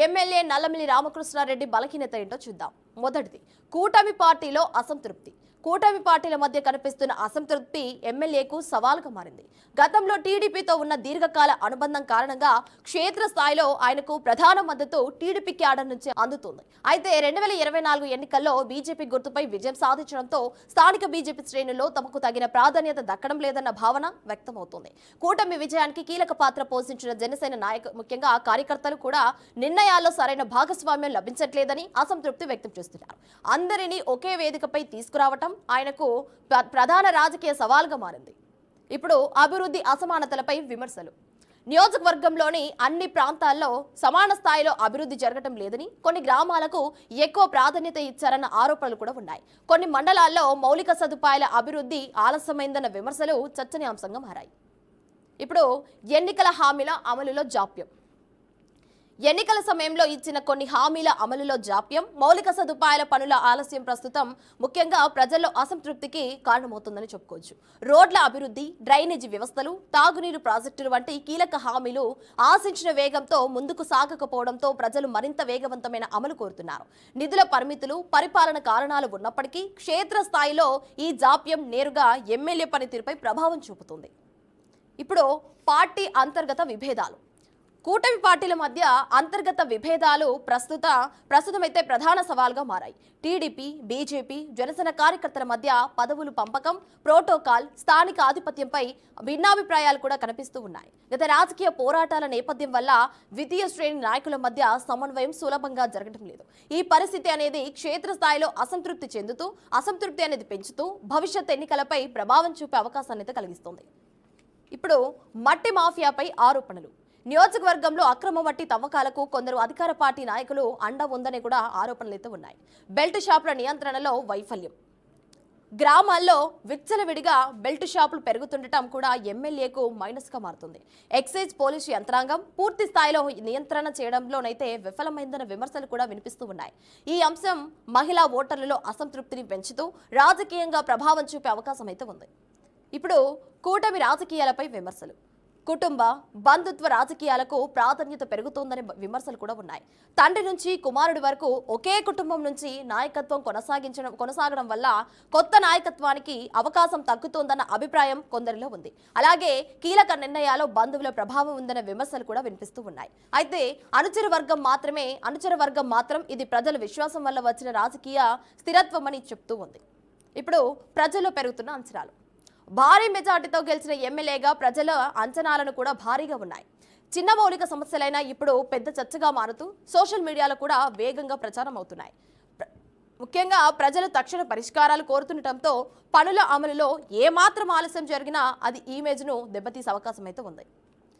MLA Nallamilli Ramakrishna Reddy బలహీనత ఏంటో చూద్దాం. మొదటిది, కూటమి పార్టీలో అసంతృప్తి. కూటమి పార్టీల మధ్య కనిపిస్తున్న అసంతృప్తి ఎమ్మెల్యేకు సవాల్గా మారింది. గతంలో టీడీపీతో ఉన్న దీర్ఘకాల అనుబంధం కారణంగా క్షేత్రస్థాయిలో ఆయనకు ప్రధాన మద్దతు టీడీపీ క్యాడర్ నుంచి అందుతుంది. అయితే 2024 ఎన్నికల్లో బీజేపీ గుర్తుపై విజయం సాధించడంతో స్థానిక బీజేపీ శ్రేణుల్లో తమకు తగిన ప్రాధాన్యత దక్కడం లేదన్న భావన వ్యక్తమవుతోంది. కూటమి విజయానికి కీలక పాత్ర పోషించిన జనసేన ముఖ్యంగా కార్యకర్తలు కూడా నిర్ణయాల్లో సరైన భాగస్వామ్యం లభించట్లేదని అసంతృప్తి వ్యక్తం చేస్తున్నారు. అందరినీ ఒకే వేదికపై తీసుకురావటం ఆయనకు ప్రధాన రాజకీయ సవాల్గా మారింది. ఇప్పుడు అభివృద్ధి అసమానతలపై విమర్శలు. నియోజకవర్గంలోని అన్ని ప్రాంతాల్లో సమాన స్థాయిలో అభివృద్ధి జరగటం లేదని, కొన్ని గ్రామాలకు ఎక్కువ ప్రాధాన్యత ఇచ్చారన్న ఆరోపణలు కూడా ఉన్నాయి. కొన్ని మండలాల్లో మౌలిక సదుపాయాల అభివృద్ధి ఆలస్యమైందన్న విమర్శలు చర్చనీయాంశంగా మారాయి. ఇప్పుడు ఎన్నికల హామీల అమలులో జాప్యం. ఎన్నికల సమయంలో ఇచ్చిన కొన్ని హామీల అమలులో జాప్యం, మౌలిక సదుపాయాల పనుల ఆలస్యం ప్రస్తుతం ముఖ్యంగా ప్రజల్లో అసంతృప్తికి కారణమవుతుందని చెప్పుకోవచ్చు. రోడ్ల అభివృద్ధి, డ్రైనేజీ వ్యవస్థలు, తాగునీరు ప్రాజెక్టులు వంటి కీలక హామీలు ఆశించిన వేగంతో ముందుకు సాగకపోవడంతో ప్రజలు మరింత వేగవంతమైన అమలు కోరుతున్నారు. నిధుల పరిమితులు, పరిపాలన కారణాలు ఉన్నప్పటికీ క్షేత్రస్థాయిలో ఈ జాప్యం నేరుగా ఎమ్మెల్యే పనితీరుపై ప్రభావం చూపుతుంది. ఇప్పుడు పార్టీ అంతర్గత విభేదాలు. కూటమి పార్టీల మధ్య అంతర్గత విభేదాలు ప్రస్తుతమైతే ప్రధాన సవాల్గా మారాయి. టీడీపీ, బీజేపీ, జనసేన కార్యకర్తల మధ్య పదవులు పంపకం, ప్రోటోకాల్, స్థానిక ఆధిపత్యంపై భిన్నాభిప్రాయాలు కూడా కనిపిస్తూ ఉన్నాయి. గత రాజకీయ పోరాటాల నేపథ్యం వల్ల ద్వితీయ శ్రేణి నాయకుల మధ్య సమన్వయం సులభంగా జరగడం లేదు. ఈ పరిస్థితి అనేది క్షేత్రస్థాయిలో అసంతృప్తి అనేది పెంచుతూ భవిష్యత్ ఎన్నికలపై ప్రభావం చూపే అవకాశాన్ని కలిగిస్తుంది. ఇప్పుడు మట్టి మాఫియాపై ఆరోపణలు. నియోజకవర్గంలో అక్రమ మట్టి తవ్వకాలకు కొందరు అధికార పార్టీ నాయకులు అండ ఉందని కూడా ఆరోపణలైతే ఉన్నాయి. బెల్ట్ షాపుల నియంత్రణలో వైఫల్యం. గ్రామాల్లో విచ్చలవిడిగా బెల్ట్ షాపులు పెరుగుతుండటం కూడా ఎమ్మెల్యేకు మైనస్గా మారుతుంది. ఎక్సైజ్ పోలీసు యంత్రాంగం పూర్తి స్థాయిలో నియంత్రణ చేయడంలోనైతే విఫలమైందన్న విమర్శలు కూడా వినిపిస్తూ ఉన్నాయి. ఈ అంశం మహిళా ఓటర్లలో అసంతృప్తిని పెంచుతూ రాజకీయంగా ప్రభావం చూపే అవకాశం అయితే ఉంది. ఇప్పుడు కూటమి రాజకీయాలపై విమర్శలు. కుటుంబ బంధుత్వ రాజకీయాలకు ప్రాధాన్యత పెరుగుతోందనే విమర్శలు కూడా ఉన్నాయి. తండ్రి నుంచి కుమారుడి వరకు ఒకే కుటుంబం నుంచి నాయకత్వం కొనసాగడం వల్ల కొత్త నాయకత్వానికి అవకాశం తగ్గుతోందన్న అభిప్రాయం కొందరిలో ఉంది. అలాగే కీలక నిర్ణయాల్లో బంధువుల ప్రభావం ఉందన్న విమర్శలు కూడా వినిపిస్తూ ఉన్నాయి. అయితే అనుచర వర్గం మాత్రం ఇది ప్రజల విశ్వాసం వల్ల వచ్చిన రాజకీయ స్థిరత్వం అని చెప్తూ ఉంది. ఇప్పుడు ప్రజల్లో పెరుగుతున్న అంచనాలు. భారీ మెజార్టీతో గెలిచిన ఎమ్మెల్యేగా ప్రజల అంచనాలను కూడా భారీగా ఉన్నాయి. చిన్న మౌలిక సమస్యలైనా ఇప్పుడు పెద్ద చర్చగా మారుతూ సోషల్ మీడియాలో కూడా వేగంగా ప్రచారం అవుతున్నాయి. ముఖ్యంగా ప్రజలు తక్షణ పరిష్కారాలు కోరుతుండటంతో పనుల అమలులో ఏమాత్రం ఆలస్యం జరిగినా అది ఇమేజ్ను దెబ్బతీసే అవకాశం అయితే ఉంది.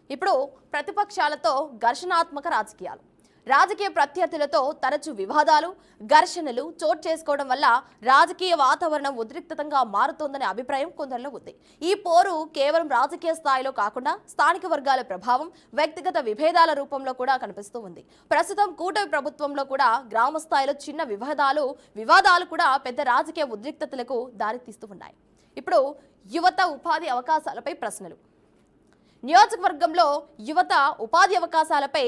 ఇప్పుడు ప్రతిపక్షాలతో ఘర్షణాత్మక రాజకీయాలు. రాజకీయ ప్రత్యర్థులతో తరచూ వివాదాలు, ఘర్షణలు చోటు చేసుకోవడం వల్ల రాజకీయ వాతావరణం ఉద్రిక్తంగా మారుతోందనే అభిప్రాయం కొందరిలో ఉంది. ఈ పోరు కేవలం రాజకీయ స్థాయిలో కాకుండా స్థానిక వర్గాల ప్రభావం, వ్యక్తిగత విభేదాల రూపంలో కూడా కనిపిస్తూ ఉంది. ప్రస్తుతం కూటమి ప్రభుత్వంలో కూడా గ్రామ స్థాయిలో చిన్న వివాదాలు కూడా పెద్ద రాజకీయ ఉద్రిక్తతలకు దారితీస్తూ ఉన్నాయి. ఇప్పుడు యువత ఉపాధి అవకాశాలపై ప్రశ్నలు. నియోజకవర్గంలో యువత ఉపాధి అవకాశాలపై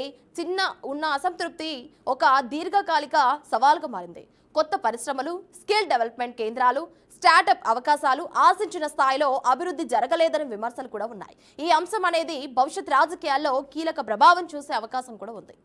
ఉన్న అసంతృప్తి ఒక దీర్ఘకాలిక సవాల్గా మారింది. కొత్త పరిశ్రమలు, స్కిల్ డెవలప్మెంట్ కేంద్రాలు, స్టార్టప్ అవకాశాలు ఆశించిన స్థాయిలో అభివృద్ధి జరగలేదని విమర్శలు కూడా ఉన్నాయి. ఈ అంశం అనేది భవిష్యత్ రాజకీయాల్లో కీలక ప్రభావం చూసే అవకాశం కూడా ఉంది.